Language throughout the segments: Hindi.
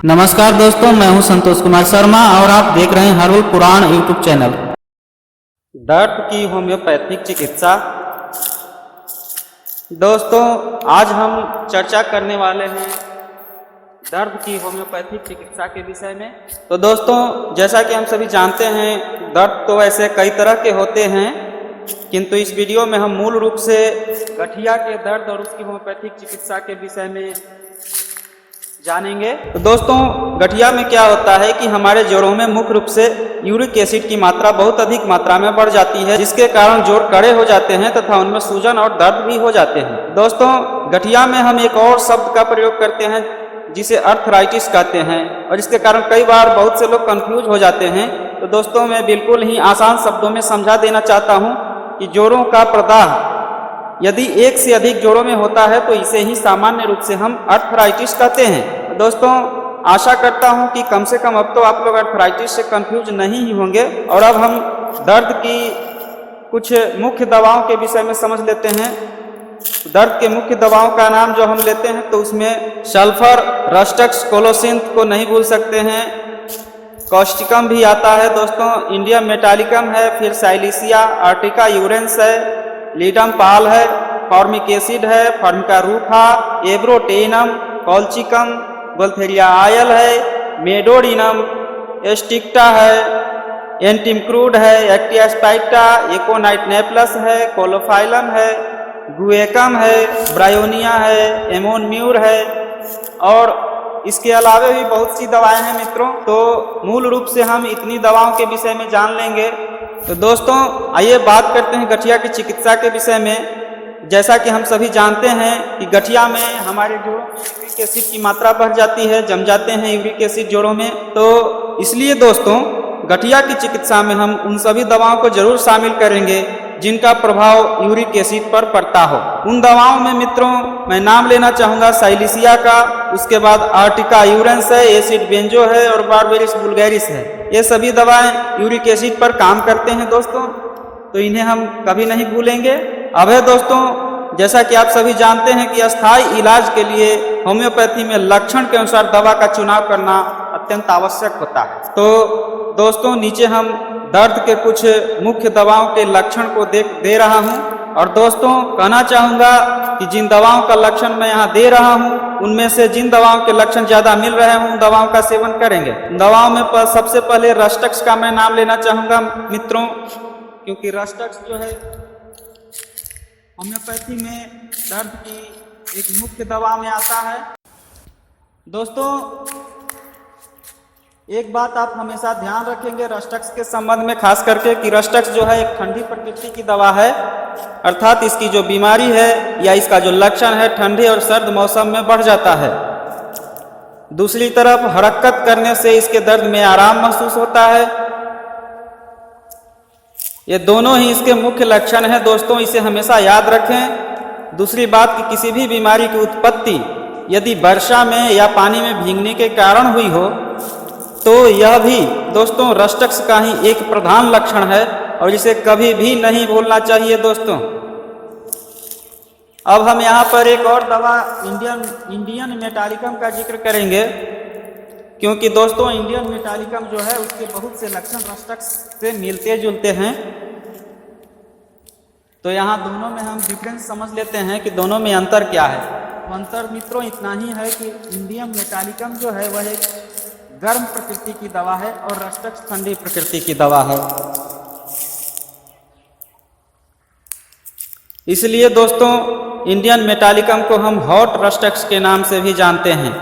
नमस्कार दोस्तों, मैं हूं संतोष कुमार शर्मा और आप देख रहे हैं हर्बल पुराण यूट्यूब चैनल। दर्द की होम्योपैथिक चिकित्सा। दोस्तों, आज हम चर्चा करने वाले हैं दर्द की होम्योपैथिक चिकित्सा के विषय में। तो दोस्तों, जैसा कि हम सभी जानते हैं, दर्द तो ऐसे कई तरह के होते हैं, किंतु इस वीडियो में हम मूल रूप से गठिया के दर्द और उसकी होम्योपैथिक चिकित्सा के विषय में जानेंगे। तो दोस्तों, गठिया में क्या होता है कि हमारे जोड़ों में मुख्य रूप से यूरिक एसिड की मात्रा बहुत अधिक मात्रा में बढ़ जाती है, जिसके कारण जोड़ कड़े हो जाते हैं तथा उनमें सूजन और दर्द भी हो जाते हैं। दोस्तों, गठिया में हम एक और शब्द का प्रयोग करते हैं जिसे अर्थराइटिस कहते हैं, और इसके कारण कई बार बहुत से लोग कंफ्यूज हो जाते हैं। तो दोस्तों, मैं बिल्कुल ही आसान शब्दों में समझा देना चाहता हूँ कि जोड़ों का प्रदाह यदि एक से अधिक जोड़ों में होता है तो इसे ही सामान्य रूप से हम अर्थराइटिस कहते हैं। दोस्तों, आशा करता हूं कि कम से कम अब तो आप लोग अर्थराइटिस से कंफ्यूज नहीं ही होंगे। और अब हम दर्द की कुछ मुख्य दवाओं के विषय में समझ लेते हैं। दर्द के मुख्य दवाओं का नाम जो हम लेते हैं तो उसमें सल्फर, रस्टक्स, कोलोसिंथ को नहीं भूल सकते हैं। कॉस्टिकम भी आता है दोस्तों, इंडियम मेटालिकम है, फिर साइलिसिया, आर्टिका यूरेंस है, लीडम पाल है, फॉर्मिक एसिड है, Formica रूफा, abrotanum, colchicum, gaultheria oil है, मेडोडिनम, एस्टिक्टा है, एंटिमक्रूड है, एक्टियास्पाइटा, एकोनाइट नेप्लस है, कोलोफाइलम है, गुएकम है, ब्रायोनिया है, एमोनम्यूर है, और इसके अलावा भी बहुत सी दवाएं हैं मित्रों। तो मूल रूप से हम इतनी दवाओं के विषय में जान लेंगे। तो दोस्तों, आइए बात करते हैं गठिया की चिकित्सा के विषय में। जैसा कि हम सभी जानते हैं कि गठिया में हमारे जोड़ों में यूरिक एसिड की मात्रा बढ़ जाती है, जम जाते हैं यूरिक एसिड जोड़ों में। तो इसलिए दोस्तों, गठिया की चिकित्सा में हम उन सभी दवाओं को जरूर शामिल करेंगे जिनका प्रभाव यूरिक एसिड पर पड़ता हो। उन दवाओं में मित्रों मैं नाम लेना चाहूँगा साइलिसिया का, उसके बाद आर्टिका यूरेंस है, एसिड बेंजो है और बारबेरिस वुल्गैरिस है। ये सभी दवाएं यूरिक एसिड पर काम करते हैं दोस्तों, तो इन्हें हम कभी नहीं भूलेंगे। अब है दोस्तों, जैसा कि आप सभी जानते हैं कि अस्थायी इलाज के लिए होम्योपैथी में लक्षण के अनुसार दवा का चुनाव करना अत्यंत आवश्यक होता है। तो दोस्तों, नीचे हम दर्द के कुछ मुख्य दवाओं के लक्षण को दे रहा हूं। और दोस्तों, कहना चाहूँगा कि जिन दवाओं का लक्षण मैं यहाँ दे रहा हूँ उनमें से जिन दवाओं के लक्षण ज़्यादा मिल रहे हैं उन दवाओं का सेवन करेंगे। दवाओं में सबसे पहले रस्टक्स का मैं नाम लेना चाहूँगा मित्रों, क्योंकि रस्टक्स जो है होम्योपैथी में दर्द की एक मुख्य दवा में आता है। दोस्तों, एक बात आप हमेशा ध्यान रखेंगे रस्टक्स के संबंध में, खास करके कि रस्टक्स जो है एक ठंडी प्रकृति की दवा है, अर्थात इसकी जो बीमारी है या इसका जो लक्षण है ठंडे और सर्द मौसम में बढ़ जाता है। दूसरी तरफ हरकत करने से इसके दर्द में आराम महसूस होता है। ये दोनों ही इसके मुख्य लक्षण हैं दोस्तों, इसे हमेशा याद रखें। दूसरी बात कि किसी भी बीमारी की उत्पत्ति यदि वर्षा में या पानी में भीगने के कारण हुई हो तो यह भी दोस्तों रस्टक्स का ही एक प्रधान लक्षण है और इसे कभी भी नहीं भूलना चाहिए दोस्तों। अब हम यहाँ पर एक और दवा इंडियन मेटालिकम का जिक्र करेंगे, क्योंकि दोस्तों इंडियन मेटालिकम जो है उसके बहुत से लक्षण रस्टक्स से मिलते जुलते हैं। तो यहाँ दोनों में हम डिफरेंस समझ लेते हैं कि दोनों में अंतर क्या है। तो अंतर मित्रों इतना ही है कि इंडियन मेटालिकम जो है वह एक गर्म प्रकृति की दवा है और रस्टक्स ठंडी प्रकृति की दवा है। इसलिए दोस्तों इंडियन मेटालिकम को हम हॉट रस्टक्स के नाम से भी जानते हैं।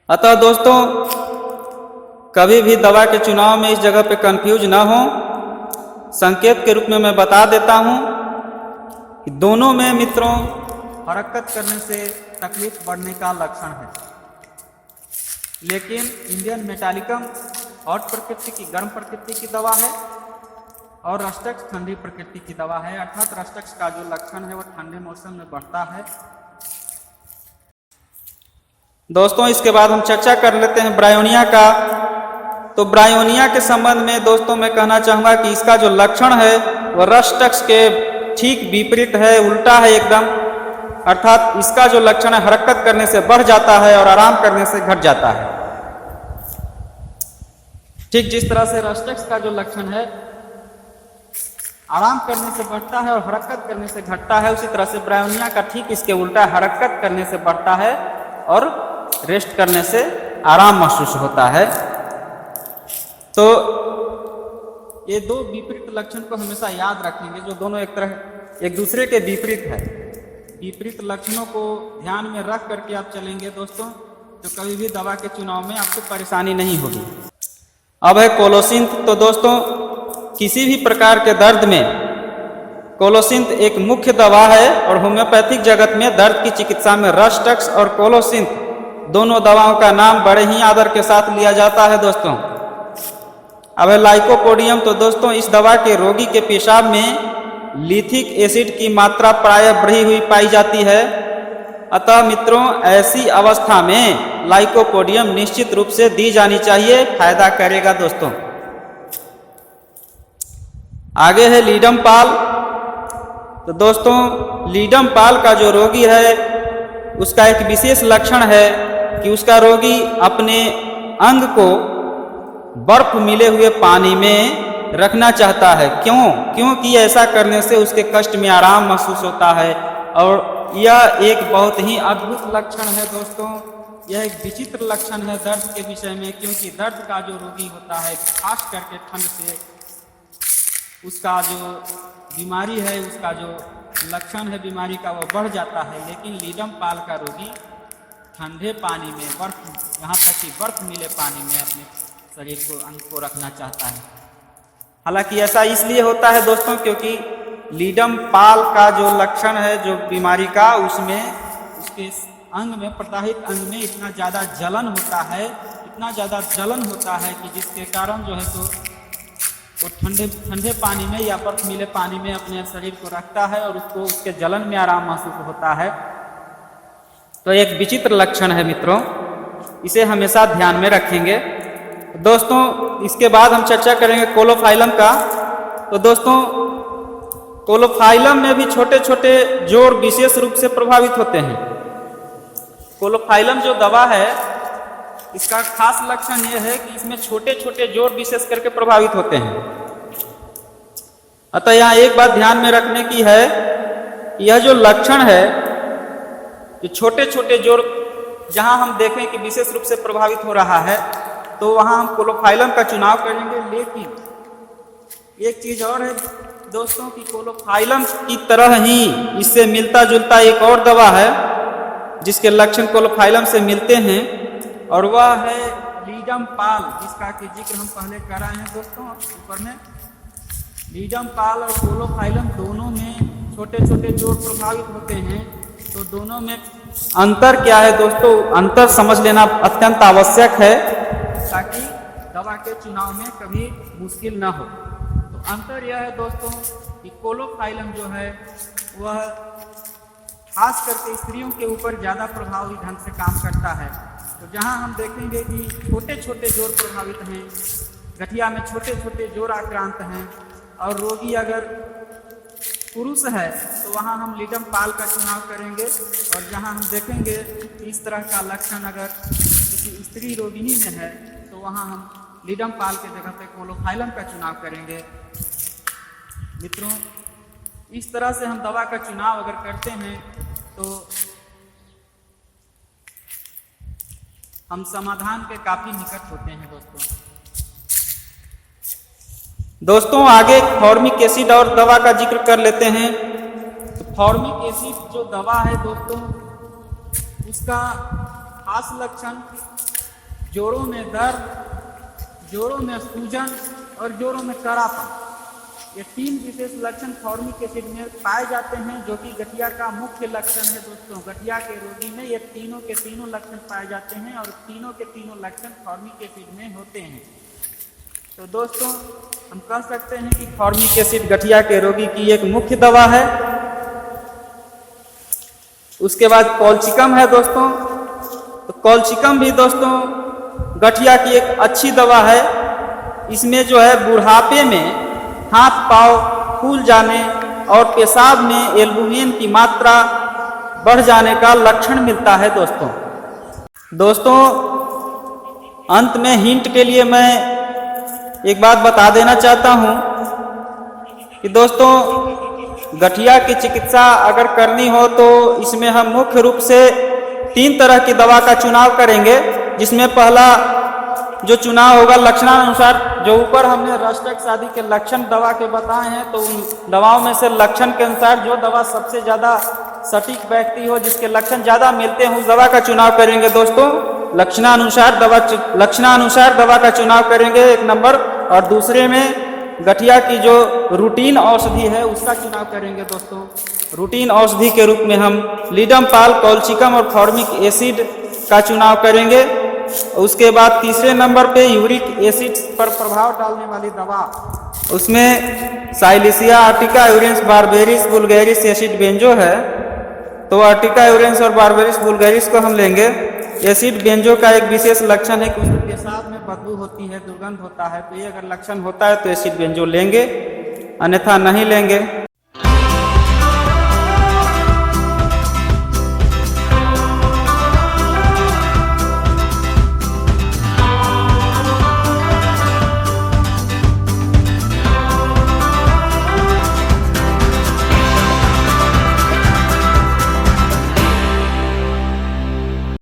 अतः दोस्तों, कभी भी दवा के चुनाव में इस जगह पे कंफ्यूज ना हो। संकेत के रूप में मैं बता देता हूं कि दोनों में मित्रों हरकत करने से तकलीफ बढ़ने का लक्षण है, लेकिन इंडियन मेटालिकम हॉट प्रकृति की गर्म प्रकृति की दवा है और रस्टक्स ठंडी प्रकृति की दवा है, अर्थात रस्टक्स का जो लक्षण है वह ठंडे मौसम में बढ़ता है। दोस्तों, इसके बाद हम चर्चा कर लेते हैं ब्रायोनिया का। तो ब्रायोनिया के संबंध में दोस्तों मैं कहना चाहूँगा कि इसका जो लक्षण है वह रस्टक्स के ठीक विपरीत है, उल्टा है एकदम। अर्थात इसका जो लक्षण है हरकत करने से बढ़ जाता है और आराम करने से घट जाता है। ठीक जिस तरह से रस्टेक्स का जो लक्षण है आराम करने से बढ़ता है और हरकत करने से घटता है, उसी तरह से ब्रायोनिया का ठीक इसके उल्टा हरकत करने से बढ़ता है और रेस्ट करने से आराम महसूस होता है। तो ये दो विपरीत लक्षण को हमेशा याद रखेंगे, जो दोनों एक दूसरे के विपरीत है। विपरीत लक्षणों को ध्यान में रख करके आप चलेंगे दोस्तों, तो कभी भी दवा के चुनाव में आपको परेशानी नहीं होगी। अब है कोलोसिंथ। तो दोस्तों किसी भी प्रकार के दर्द में कोलोसिंथ एक मुख्य दवा है और होम्योपैथिक जगत में दर्द की चिकित्सा में रस्टक्स और कोलोसिंथ दोनों दवाओं का नाम बड़े ही आदर के साथ लिया जाता है दोस्तों। अब है लाइकोपोडियम। तो दोस्तों इस दवा के रोगी के पेशाब में लिथिक एसिड की मात्रा प्रायः बढ़ी हुई पाई जाती है, अतः मित्रों ऐसी अवस्था में लाइकोपोडियम निश्चित रूप से दी जानी चाहिए, फायदा करेगा दोस्तों। आगे है लीडम पाल। तो दोस्तों लीडम पाल का जो रोगी है उसका एक विशेष लक्षण है कि उसका रोगी अपने अंग को बर्फ मिले हुए पानी में रखना चाहता है। क्योंकि ऐसा करने से उसके कष्ट में आराम महसूस होता है और यह एक बहुत ही अद्भुत लक्षण है दोस्तों। यह एक विचित्र लक्षण है दर्द के विषय में, क्योंकि दर्द का जो रोगी होता है खास करके ठंड से उसका जो बीमारी है, उसका जो लक्षण है बीमारी का वो बढ़ जाता है। लेकिन लीडम पाल का रोगी ठंडे पानी में बर्फ, यहाँ तक कि बर्फ मिले पानी में अपने शरीर को अंग को रखना चाहता है। हालांकि ऐसा इसलिए होता है दोस्तों क्योंकि लीडम पाल का जो लक्षण है जो बीमारी का, उसमें उसके अंग में प्रदाहित अंग में इतना ज़्यादा जलन होता है, इतना ज़्यादा जलन होता है कि जिसके कारण जो है तो वो ठंडे पानी में या बर्फ मिले पानी में अपने शरीर को रखता है और उसको उसके जलन में आराम महसूस होता है। तो एक विचित्र लक्षण है मित्रों, इसे हमेशा ध्यान में रखेंगे दोस्तों। इसके बाद हम चर्चा करेंगे कोलोफाइलम का। तो दोस्तों कोलोफाइलम में भी छोटे छोटे जोड़ विशेष रूप से प्रभावित होते हैं। कोलोफाइलम जो दवा है इसका खास लक्षण यह है कि इसमें छोटे छोटे जोड़ विशेष करके प्रभावित होते हैं। अतः यहाँ एक बात ध्यान में रखने की है, यह जो लक्षण है कि छोटे छोटे जोड़ जहाँ हम देखें कि विशेष रूप से प्रभावित हो रहा है तो वहाँ हम कोलोफाइलम का चुनाव करेंगे। लेकिन एक चीज और है दोस्तों कि कोलोफाइलम की तरह ही इससे मिलता जुलता एक और दवा है जिसके लक्षण कोलोफाइलम से मिलते हैं और वह है लीडम पाल, जिसका कि जिक्र हम पहले कर रहे हैं दोस्तों ऊपर में। लीडम पाल और कोलोफाइलम दोनों में छोटे छोटे जोड़ प्रभावित होते हैं। तो दोनों में अंतर क्या है दोस्तों, अंतर समझ लेना अत्यंत आवश्यक है ताकि दवा के चुनाव में कभी मुश्किल ना हो। तो अंतर यह है दोस्तों कि कोलोफाइलम जो है वह खास करके स्त्रियों के ऊपर ज़्यादा प्रभावी ढंग से काम करता है। तो जहां हम देखेंगे कि छोटे छोटे जोड़ प्रभावित हैं, गठिया में छोटे छोटे जोड़ आक्रांत हैं और रोगी अगर पुरुष है तो वहां हम लीडम पाल का चुनाव करेंगे। और जहां हम देखेंगे कि इस तरह का लक्षण अगर किसी स्त्री रोगिणी में है तो वहां हम लीडम पाल के जगह पे कोलोफाइलम का चुनाव करेंगे। मित्रों इस तरह से हम दवा का चुनाव अगर करते हैं तो हम समाधान के काफी निकट होते हैं दोस्तों। आगे फॉर्मिक एसिड और दवा का जिक्र कर लेते हैं। तो फॉर्मिक एसिड जो दवा है दोस्तों उसका खास लक्षण जोड़ों में दर्द, जोड़ों में सूजन और जोड़ों में कड़ापन, ये तीन विशेष लक्षण फॉर्मिक एसिड में पाए जाते हैं, जो कि गठिया का मुख्य लक्षण है दोस्तों। गठिया के रोगी में ये तीनों के तीनों लक्षण पाए जाते हैं और तीनों के तीनों लक्षण फॉर्मिक एसिड में होते हैं। तो दोस्तों हम कह सकते हैं कि फॉर्मिक एसिड गठिया के रोगी की एक मुख्य दवा है। उसके बाद कॉल्चिकम है दोस्तों। तो कॉल्चिकम भी दोस्तों गठिया की एक अच्छी दवा है। इसमें जो है बुढ़ापे में हाथ पांव फूल जाने और पेशाब में एल्बुमिन की मात्रा बढ़ जाने का लक्षण मिलता है दोस्तों। दोस्तों अंत में हिंट के लिए मैं एक बात बता देना चाहता हूँ कि दोस्तों गठिया की चिकित्सा अगर करनी हो तो इसमें हम मुख्य रूप से 3 तरह की दवा का चुनाव करेंगे, जिसमें पहला जो चुनाव होगा लक्षणानुसार, जो ऊपर हमने रस्टक्स आदि के लक्षण दवा के बताए हैं, तो उन दवाओं में से लक्षण के अनुसार जो दवा सबसे ज़्यादा सटीक बैठती हो, जिसके लक्षण ज़्यादा मिलते हैं, उस दवा का चुनाव करेंगे दोस्तों। लक्षणानुसार दवा का चुनाव करेंगे 1 नंबर, और दूसरे में गठिया की जो रूटीन औषधि है उसका चुनाव करेंगे दोस्तों। रूटीन औषधि के रूप में हम लीडमपाल, कॉलचिकम और फॉर्मिक एसिड का चुनाव करेंगे। उसके बाद तीसरे नंबर पे यूरिक एसिड पर प्रभाव डालने वाली दवा, उसमें silicea, urtica urens, berberis vulgaris acid benzo है, तो आर्टिका यूरेंस और बारबेरिस वुल्गैरिस को हम लेंगे। एसिड बेंजो का एक विशेष लक्षण है कि उसके पेशाब में बदबू होती है, दुर्गंध होता है, तो ये अगर लक्षण होता है तो एसिड बेंजो लेंगे, अन्यथा नहीं लेंगे।